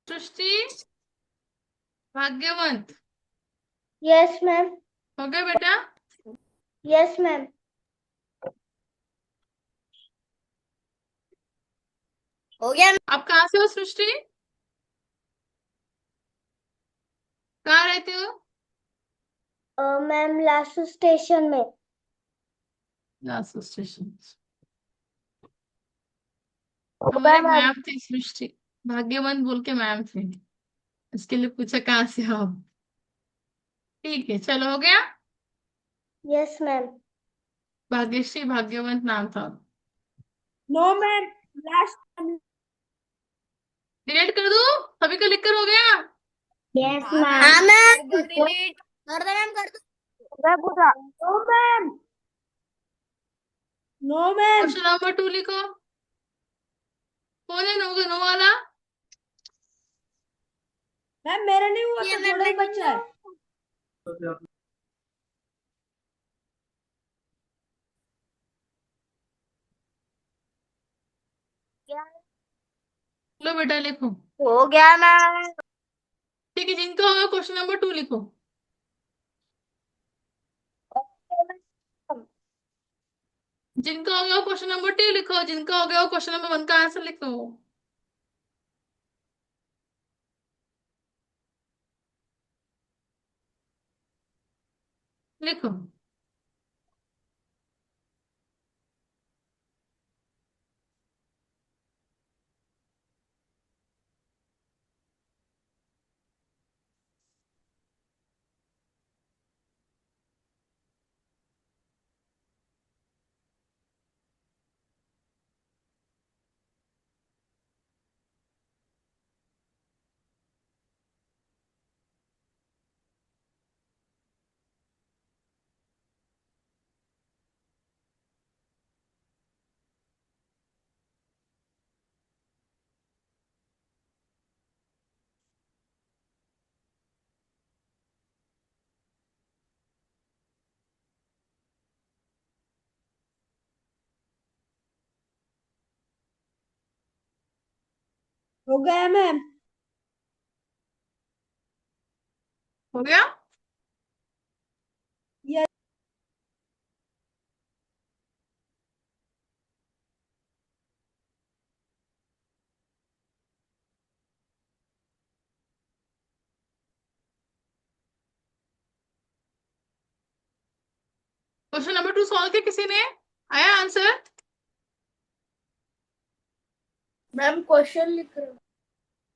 सृष्टि, भाग्यवंत, Yes, ma'am. हो गया बेटा? Yes ma'am. हो गया आप कहाँ से हो सृष्टि? कहाँ रहते हो? मैम लास्ट स्टेशन में। Last station. हो हमारे गया एक मैम। मैम थी सृष्टि, भाग्यवंत बोल के मैम थे, इसके लिए पूछा कहाँ से हो आप। ठीक है, चलो हो गया। Yes ma'am. भाग्यश्री भाग्यवंत नाम था। No ma'am, last. डिलीट कर दूं? सभी को लिख कर हो गया? यस हाँ मैम। हाँ मैम, मैम, कर दो डिलीट। कर दो मैम, कर दो। हो गया पूरा। No ma'am, no ma'am, question number 2 लिखो। कौन है नो वाला? मैम मेरा नहीं हुआ ये तो मैम थोड़ा ही मैंने बच्चा है। लो बेटा लिखो। हो गया मैम। ठीक है, जिनका होगा क्वेश्चन नंबर 2 लिखो। जिनका हो गया वो क्वेश्चन नंबर 2 लिखो, जिनका हो गया वो क्वेश्चन नंबर 1 का आंसर लिखो। लिखो। हो गया मैम। हो गया? यस क्वेश्चन नंबर 2 सॉल्व किया किसी ने? आया आंसर? मैम क्वेश्चन लिख रहे हो?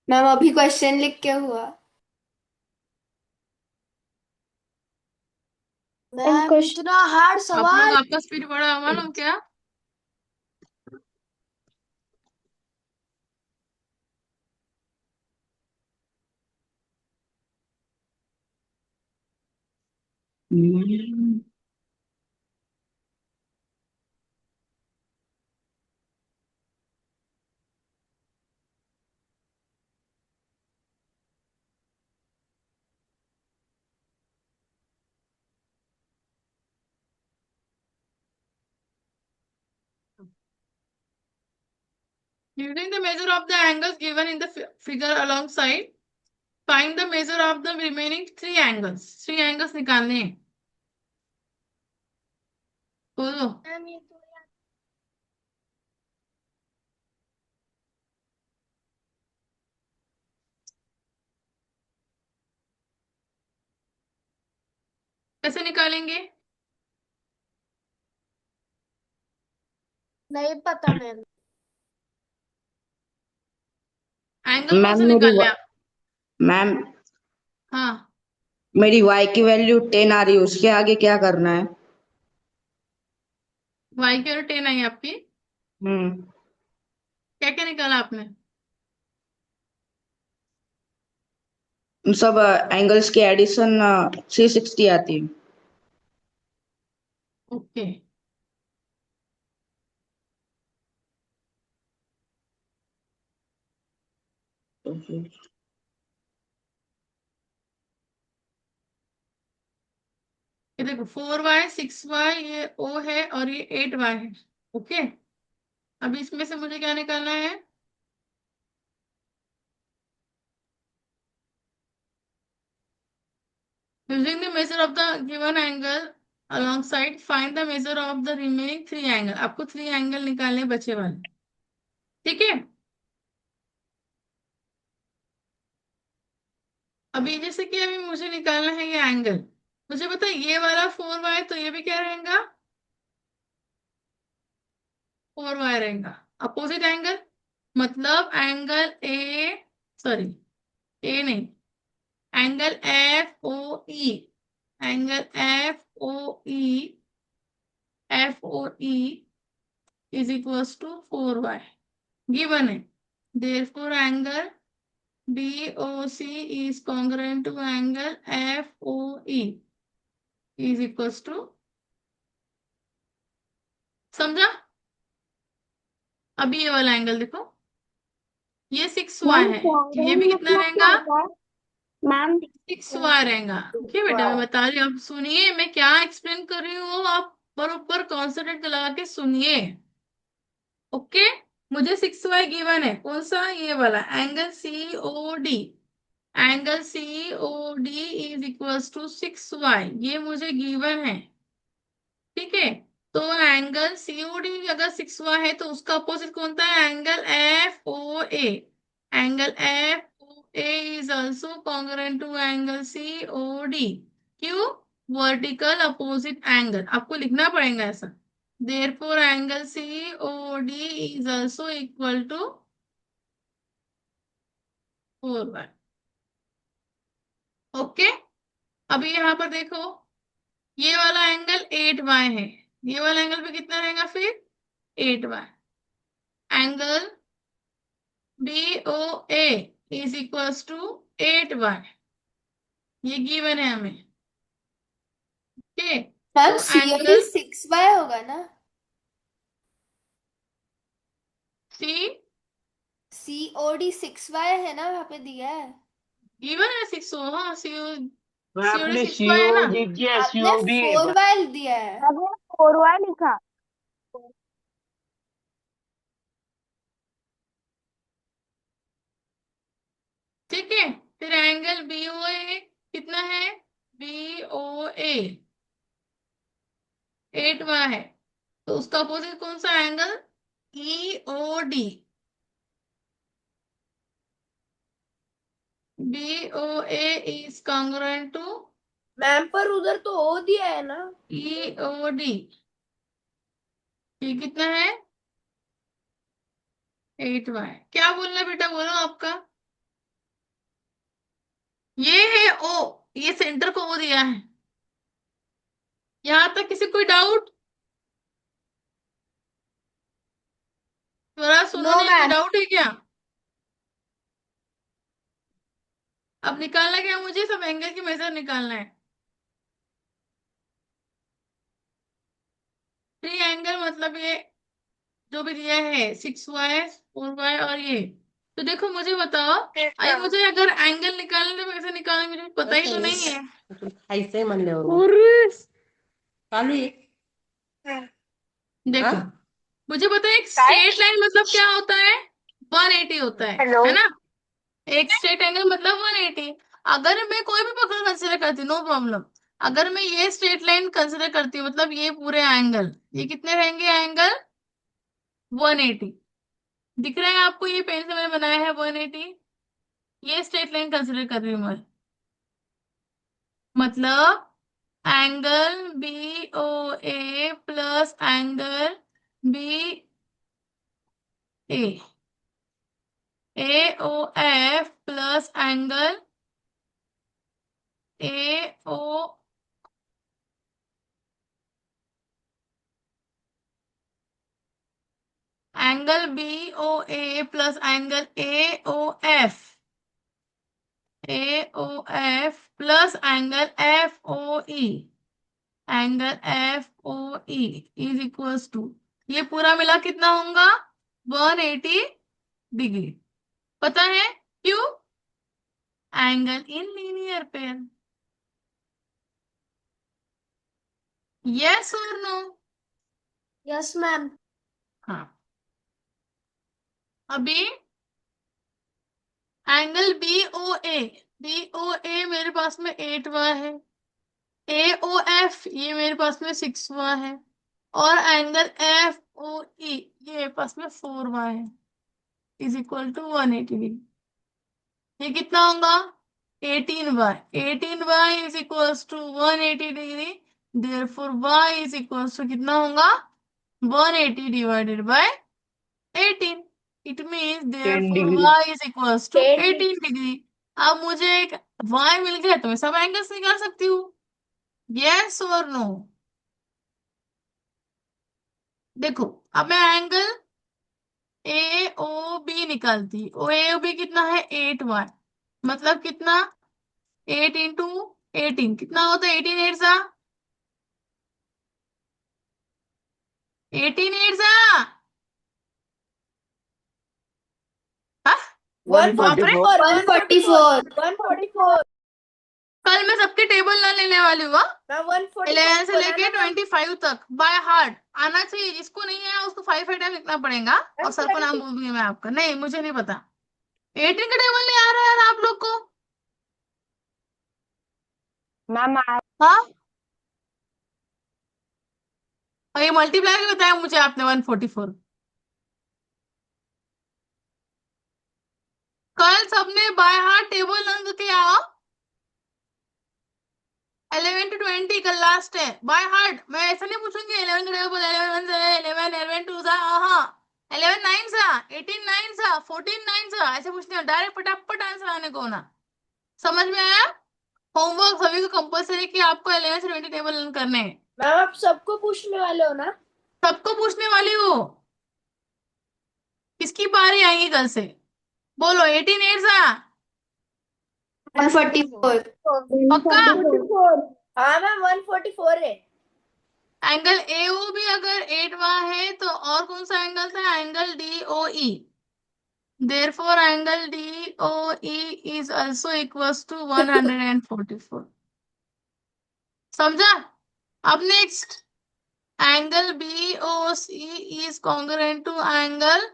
मैम अभी क्वेश्चन लिख के हुआ। मैम इतना हार्ड आप लोग सवाल। आपका स्पीड बढ़ा मालूम क्या? Using the measure of the angles given in the figure alongside, find the measure of the remaining 3 angles. 3 angles निकालने हैं। बोलो। मैम ये तो कैसे निकालेंगे? नहीं पता मैम। एंगल कौन मैम से मेरी निकालने हैं आप? मैम हाँ, मेरी y की वैल्यू 10 आ रही है, उसके आगे क्या करना है? y की और 10 आई आपकी। हम्म क्या क्या निकाला आपने? उन सब एंगल्स की एडिशन 360 आती है। ओके। तो फिर ये देखो 4y 6y ये o है और ये 8y है। ओके, अब इसमें से मुझे क्या निकालना है? Using the measure of the given angle along side find the measure of the remaining 3 angle. आपको 3 एंगल निकालने बचे वाले, ठीक है। अभी जैसे कि अभी मुझे निकालना है ये एंगल, मुझे पता है ये वाला 4y, तो ये भी क्या रहेगा, 4y रहेगा। अपोजिट एंगल मतलब एंगल ए, सॉरी ए नहीं, angle F O E, angle F O E, F O E is equals to 4y given है। Therefore angle BOC is congruent to angle FOE is equals to, समझा। अभी ये वाला angle देखो, ये 6y ma'am है, ये congruent भी कितना मतलब क्या रहेगा, होता है मैम? 6y रहेगा। ओके बेटा, मैं बता रही हूँ, आप सुनिए मैं क्या एक्सप्लेन कर रही हूँ, आप बरोबर कॉन्सेंट्रेट लगा के सुनिए। ओके, मुझे 6y गिवन है, कौन सा, ये वाला angle COD, angle COD is equals to 6y, ये मुझे गिवन है, ठीक है। तो एंगल COD अगर 6y है तो उसका अपोजिट कौन था, angle FOA, angle FOA is also congruent to angle COD। क्यों, वर्टिकल अपोजिट एंगल, आपको लिखना पड़ेगा ऐसा। Therefore angle COD is also equal to 4y। Okay, अभी यहाँ पर देखो, ये वाला एंगल 8y है, ये वाला एंगल भी कितना रहेगा फिर, 8y। Angle BOA is equals to 8y, ये गिवन है हमें, ठीक। मैम तो COD एंगल 6y होगा ना? C COD 6y है ना, वहां पे दिया है। गिवन है 6, हाँ मैं COD अपने 6y है ना। सीओ दिया आपने सीओ भी 4y दिया है। अभी 4y लिखा। ठीक है, फिर एंगल BOA कितना है, BOA 8y है, तो उसका अपोजिट कौन सा angle, EOD, BOA is congruent to ma'am पर उधर तो ओ दिया है ना। EOD, ये कितना है, 8y। क्या बोलना बेटा, बोलो आपका, ये है O, ये सेंटर को O दिया है। यहां तक किसी कोई डाउट, थोड़ा सुनो, नो नहीं कोई मैम। डाउट है क्या। अब निकालना क्या, मुझे सब एंगल की मेजर निकालना है। थ्री एंगल मतलब ये जो भी दिया है 6y 4y और ये, तो देखो मुझे बताओ, आई मुझे अगर एंगल निकालने तो कैसे निकालना, मुझे पता ही तो नहीं है। ऐसे म्हणल्यावर अरे, चालू आहे देखो हाँ? मुझे पता है एक स्ट्रेट लाइन मतलब क्या होता है, 180 होता हेलो। है ना। एक स्ट्रेट एंगल मतलब 180। अगर मैं कोई भी पकड़ कंसिडर करती हूँ, नो प्रॉब्लम। अगर मैं ये स्ट्रेट लाइन कंसिडर करती हूँ, मतलब ये पूरे एंगल, ये कितने रहेंगे एंगल, 180। दिख रहा है आपको, ये पेन से मैंने बनाया है 180। ये स्ट्रेट लाइन कंसिडर कर रही हूँ मैं, मतलब angle BOA plus angle BA, AOF plus angle AO, angle BOA plus angle AOF, AOF plus angle FOE, angle FOE is equals to, ये पूरा मिला कितना होगा, 180 डिग्री। पता है क्यों, angle in linear pair, yes और नो। Yes ma'am. हाँ, अभी एंगल BOA, BOA मेरे पास में 8y है, ए ओ एफ ये मेरे पास में 6y है, और एंगल एफ ओ ई ये मेरे पास में 4y है, इज इक्वल टू 180 डिग्री। ये कितना होगा? 18y। 18y is equals to 180 degree. Therefore y is equals to कितना होगा? 180 divided by 18। It means 10 therefore degree. y is equals to 10 18 degree. अब मुझे एक y मिल गया तो मैं सब एंगल्स निकाल सकती हूँ। यस और नो? देखो, अब मैं एंगल ए ओ बी निकालती। ओ ए ओ बी कितना है? 8y। मतलब कितना? 8 इंटू 18 कितना होता है? 18 एट सा 18 एट सा 144 144 कल मैं सबके टेबल ना लेने वाली हूँ। मैं 144 11 से बोला लेके ना मैम। 25 तक बाय हार्ट आना चाहिए। जिसको नहीं आया उसको 5 टाइम लिखना पड़ेगा, और सर को नाम बोल दूंगी मैं आपका। नहीं, मुझे नहीं पता। 18 का टेबल नहीं आ रहा है यार आप लोग को। मैम हाँ, और ये मल्टीप्लाई भी बताया मुझे आपने 144। कल सबने बाय हार्ट टेबल रंग के आओ। 11 to 20 कल लास्ट है। बाय हार्ट मैं ऐसा नहीं पूछूंगी 11 का टेबल 11 वन सा 11 11 टू सा, हाँ 11 9 सा 18 9 सा 14 9 सा, ऐसे पूछते हैं। डायरेक्ट फटाफट आंसर आने को ना। समझ में आया? होमवर्क सभी को कंपलसरी कि आपको 11 से 20 टेबल रन करने हैं। मैम आप सबको पूछने वाले हो ना? सबको पूछने वाली हो। किसकी बारी आएगी कल से? बोलो 18 8 सा 144 पक्का? हाँ मैम 144 है। एंगल ए ओ भी अगर 8y है तो और कौन सा एंगल था? Angle D O E. Therefore angle D O E is also equals to 144। समझा? अब next, angle B O C is congruent to angle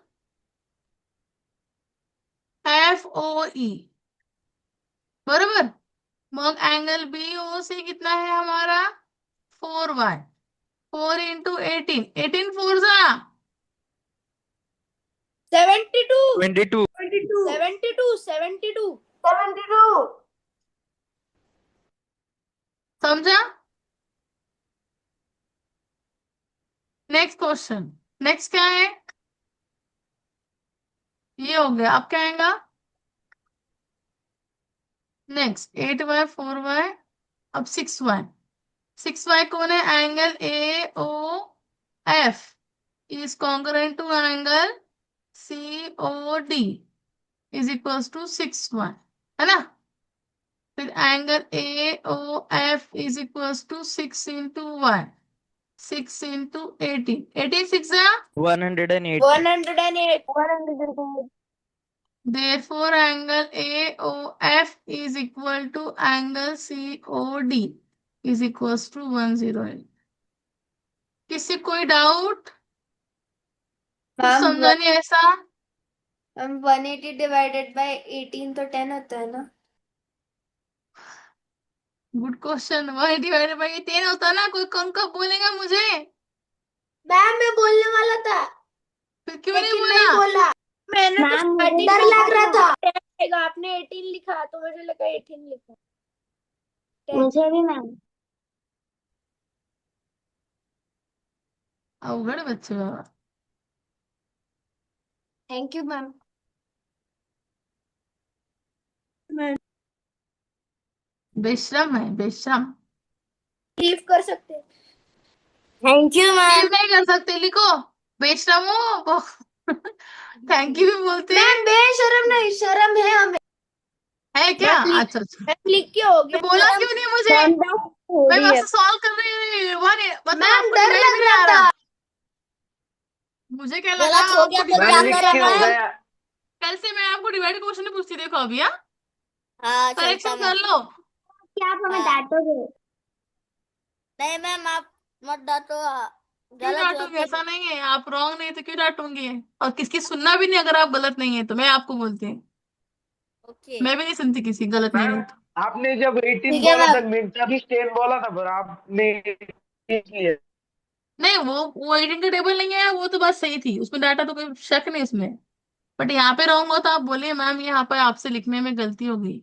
F O E. बरोबर? मग एंगल बी ओ सी कितना है हमारा? 4y। 4 इंटू 18 18 4 सा 72 22 72 72 समझा? Next question. नेक्स्ट क्या है? ये हो गया। अब क्या आएगा? नेक्स्ट 8y 4y, अब 6y। 6y कौन है? Angle A O F is congruent to angle C O D is equals to 6y, है ना? फिर angle A O F is equals to 6 into y, 6 into 18 18 6 108 108 therefore angle AOF is equal to angle COD is equals to 108। किसी कोई doubt? कुछ ma'am समझा नहीं ऐसा? Ma'am 180 divided by 18 तो 10 होता है ना? Good question. 1 डिवाइडेड बाई 10 होता ना। कोई कौन कब बोलेगा मुझे? मैम मैं बोलने वाला था फिर क्यों नहीं लेकिन बोला? नहीं बोला। मैंने तो मैम, मुझे starting डर में लग रहा था। 10 लिखा, आपने 18 लिखा तो मुझे लगा 18 लिखा। 10 मुझे भी मैम। अवघड़ बच्चे बाबा। Thank you ma'am. बेशरम है, बेशरम। लीव कर सकते हैं। Thank you ma'am. लीव नहीं कर सकते, लिखो बेशरम हो। थैंक यू भी बोलते हैं। मैम बेशरम नहीं, शर्म है हमें। है क्या? मैम अच्छा अच्छा। मैम लिख के हो तो गया। बोला क्यों नहीं मुझे? मैं बस सॉल्व कर रही हूँ। मतलब मैम आपको डर डिवाइड लग भी नहीं आ रहा रहा। था। मुझे क्या लगा गलत हो आपको गया तो डिवाइड क्या मैम लिख करें के हो मैम? गया। कल से मैं आपको डिवाइड क्वेश्चन नहीं पूछती। देखो अभी, हाँ हाँ चलता करेक्शन मैम। कर लो। क्या आप हमें हाँ। डांटोगे? नहीं मैम आप मत डांटो। क्यों गलत हुआ डांटूंगी? तो ऐसा नहीं है। आप रॉन्ग नहीं तो क्यों डांटूंगी? और किसकी सुनना भी नहीं। अगर आप गलत नहीं है तो मैं आपको बोलती हूँ। ओके। मैं भी नहीं सुनती किसी गलत नहीं मैम है तो। आपने जब 18 ठीक है बोला था मैम। मैं तभी 10 बोला था पर आपने इसलिए। नहीं, वो एडिटिंग का टेबल नहीं है, वो तो बात सही थी, उसमें डाटा तो कोई शक नहीं उसमें। बट यहाँ पे रॉन्ग हो तो आप बोलिए मैम यहाँ पर आपसे लिखने में गलती हो गई,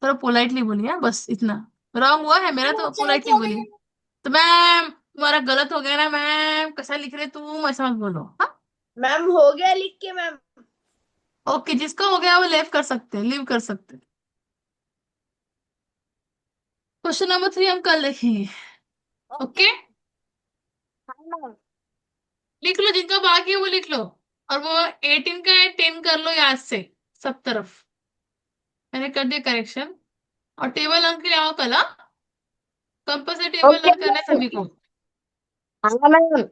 थोड़ा पोलाइटली बोलिए, हाँ, बस इतना। रॉन्ग हुआ है मेरा मैम तो अच्छा पोलाइटली अच्छा हो बोलिए। गया। तो मैम तुम्हारा गलत हो गया ना मैम, कैसा लिख रहे तुम, ऐसा मत बोलो, हाँ। मैम हो गया लिख के मैम। ओके, जिसका हो गया वो लीव कर सकते हैं, लीव कर सकते हैं। क्वेश्चन नंबर 3 हम कल देखेंगे। ओके। ओके, हाँ मैम। लिख लो जिनका बाकी है वो लिख लो। और वो 18 का है 10 कर लो याद से, सब तरफ। मैंने कर दिया करेक्शन। और टेबल लर्न के लिए आओ कल, हाँ। कंपल्सरी टेबल ओके लर्न करना है सभी को। हाँ मैम।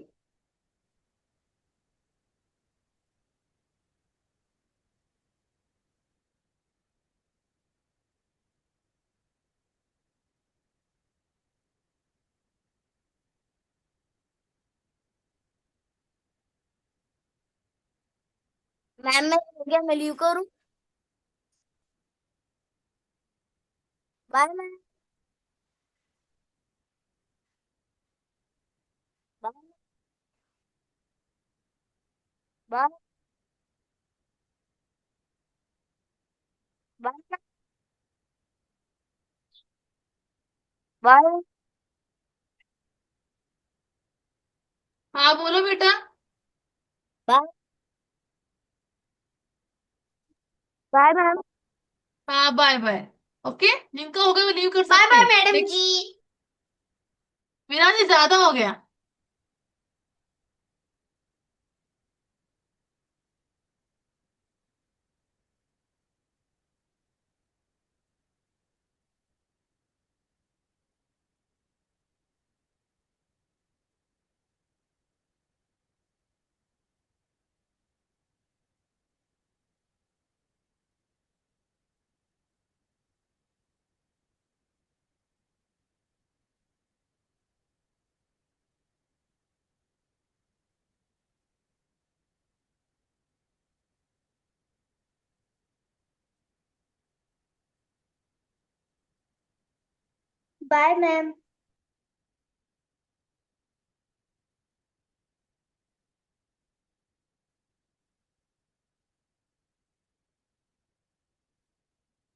मैम मैं हो गया, मैं लीव करूँ? Bye ma'am. Bye. Bye. Bye. Bye. हाँ बोलो बेटा। बाय। Bye ma'am. हाँ बाय बाय। ओके, जिनका हो गया वो लीव कर बाय सकते बाय हैं मैडम जी। नेक्स्ट। मेरा जी ज्यादा हो गया। Bye ma'am.